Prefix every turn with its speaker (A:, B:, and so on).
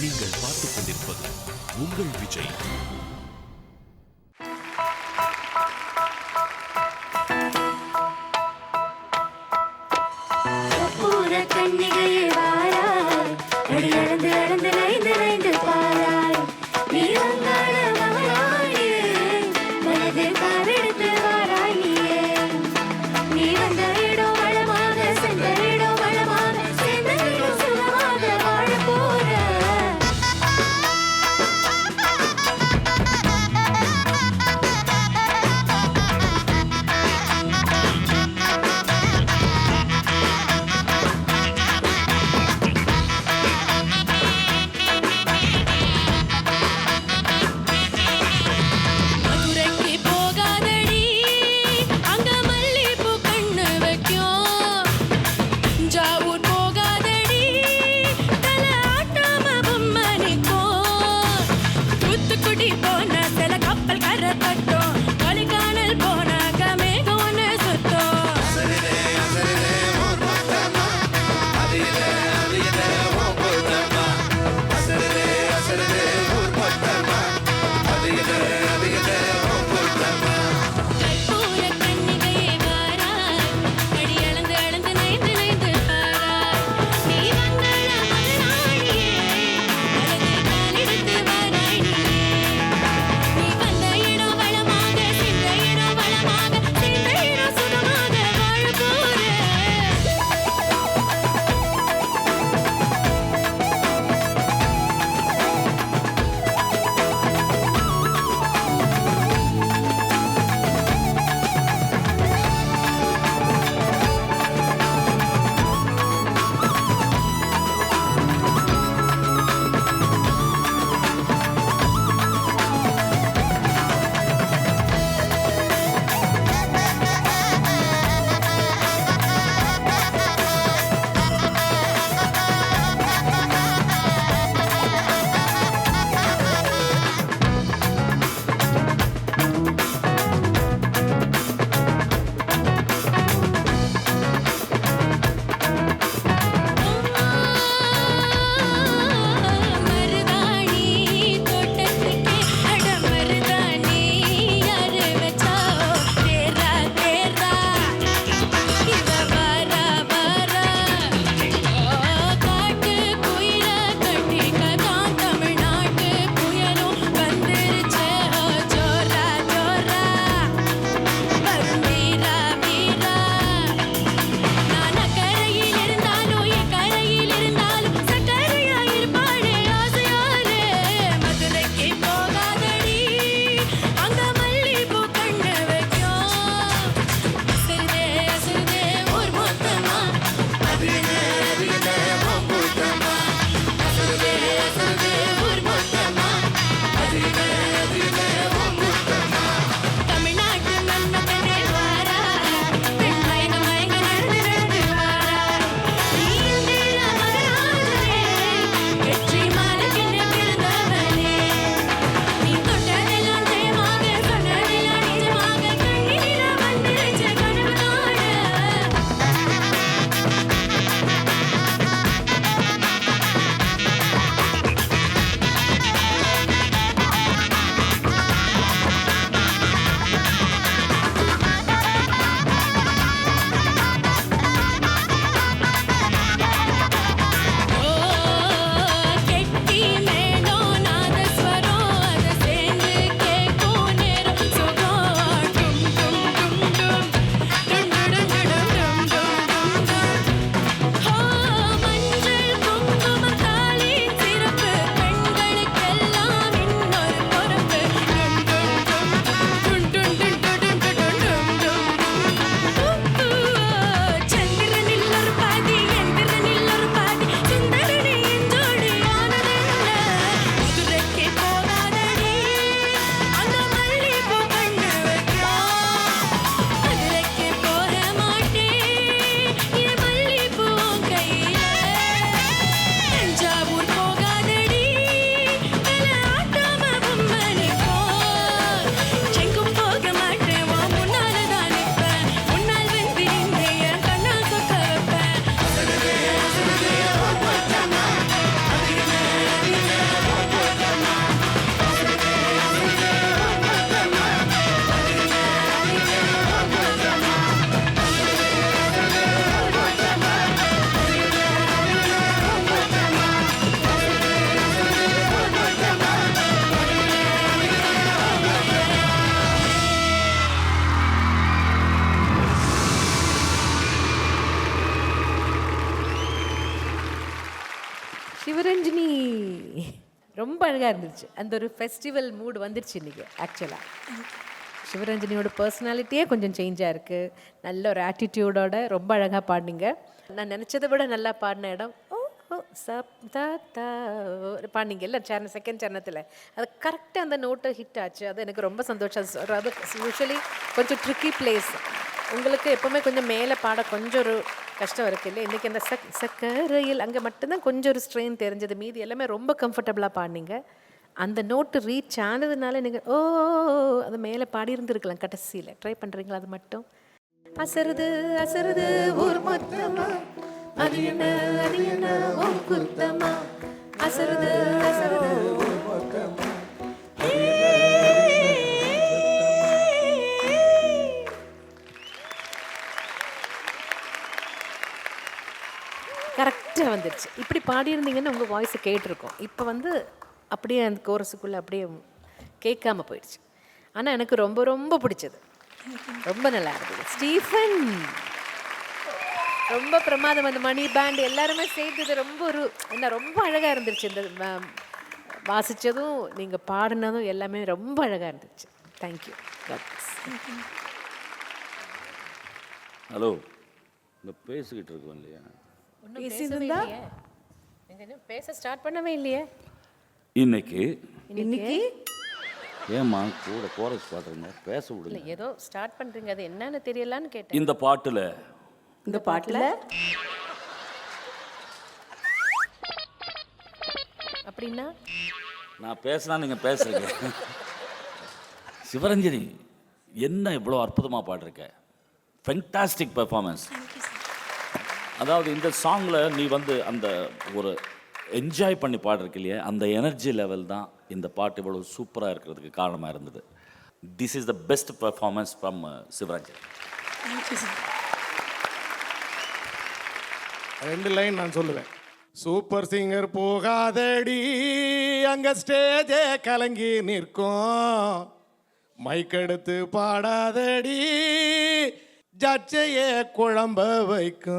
A: நீங்கள் பார்த்துக் கொண்டிருப்பது உங்கள் விஜய்.
B: கண்ணிகையே வாராய், அடி அளந்து அளந்து நைந்து நைந்து பாராய். நீ வந்தாட மகளாயே, மனதில் காவெடுத்து வாராய் நீயே. நீ வந்த இடம் வளமாக, சென்ற இடம் வளமாக, சேர்ந்த இடம் சுகமாக வாழ போற.
C: சிவரஞ்சினி ரொம்ப அழகாக இருந்துச்சு. அந்த ஒரு ஃபெஸ்டிவல் மூடு வந்துடுச்சு இன்றைக்கி. ஆக்சுவலாக சிவரஞ்சனியோட பர்சனாலிட்டியே கொஞ்சம் சேஞ்சாக இருக்குது. நல்ல ஒரு ஆட்டிடியூடோட ரொம்ப அழகாக பாடினீங்க. நான் நினச்சதை விட நல்லா பாடின இடம் பாடினீங்க இல்லை செகண்ட் சரணத்தில். அது கரெக்டாக அந்த நோட்டை ஹிட் ஆச்சு. அது எனக்கு ரொம்ப சந்தோஷம். அது யூஸ்வலி கொஞ்சம் ட்ரிக்கி பிளேஸ். உங்களுக்கு எப்போவுமே கொஞ்சம் மேலே பாட கொஞ்சம் ஒரு கஷ்டம் இருக்குது இல்லை. இன்றைக்கி அந்த சக்கரையில் அங்கே மட்டும்தான் கொஞ்சம் ஒரு ஸ்ட்ரெயின் தெரிஞ்சது. மீதி எல்லாமே ரொம்ப கம்ஃபர்டபுளாக பாடினீங்க. அந்த நோட்டு ரீச் ஆனதுனால நீங்கள் அது மேலே பாடியிருந்துருக்கலாம் கடைசியில். ட்ரை பண்ணுறீங்களா அது மட்டும்? அசருது அசருது ஊர் மொத்தமா, அது என்ன அது என்ன ஓ குத்தமா, அசருது அசருது ஊர் மொத்தமா. கரெக்டாக வந்துடுச்சு. இப்படி பாடியிருந்தீங்கன்னு உங்கள் வாய்ஸை கேட்டிருக்கோம். இப்போ வந்து அப்படியே அந்த கோரஸுக்குள்ளே அப்படியே கேட்காம போயிடுச்சு. ஆனால் எனக்கு ரொம்ப ரொம்ப பிடிச்சது. ரொம்ப நல்லா இருந்தது. ஸ்டீஃபன் ரொம்ப பிரமாதம். அந்த மணி பேண்ட் எல்லாருமே சேர்த்தது ரொம்ப ஒரு என்ன ரொம்ப அழகாக இருந்துச்சு. இந்த வாசித்ததும் நீங்கள் பாடினதும் எல்லாமே ரொம்ப அழகாக இருந்துச்சு. தேங்க்யூ.
D: ஹலோ, இந்த பேசிக்கிட்டு இருக்கோம் இல்லையா?
C: பேசியிருந்தா பேச ஸ்டார்ட் பண்ணவே இல்லையே.
D: இன்னைக்கு
C: இன்னைக்கு
D: ஏம்மா கூட கோரஸ் பாடுறீங்க, பேச விடுங்க.
C: ஏதோ ஸ்டார்ட் பண்ணுறீங்க, அது என்னன்னு தெரியலான்னு கேட்டேன்.
D: இந்த பாட்டில்
C: அப்படின்னா
D: நான் பேசினா நீங்கள் பேசுறீங்க. சிவரஞ்சனி என்ன இவ்வளோ அற்புதமாக பாடிருக்க. Fantastic performance. அதாவது இந்த சாங்கில் நீ வந்து அந்த ஒரு என்ஜாய் பண்ணி பாடுறதுக்கு இல்லையா, அந்த எனர்ஜி லெவல் தான் இந்த பாட்டு இவ்வளோ சூப்பராக இருக்கிறதுக்கு காரணமாக இருந்தது. This is the best performance from Sivaranjan.
E: 2 line நான் சொல்லுவேன். சூப்பர் சிங்கர் போகாதடி, அங்க ஸ்டேஜே கலங்கி நிற்கும். மைக்கெடுத்து பாடாதடி, ஜட்ஜையே குழம்ப வைக்கும்.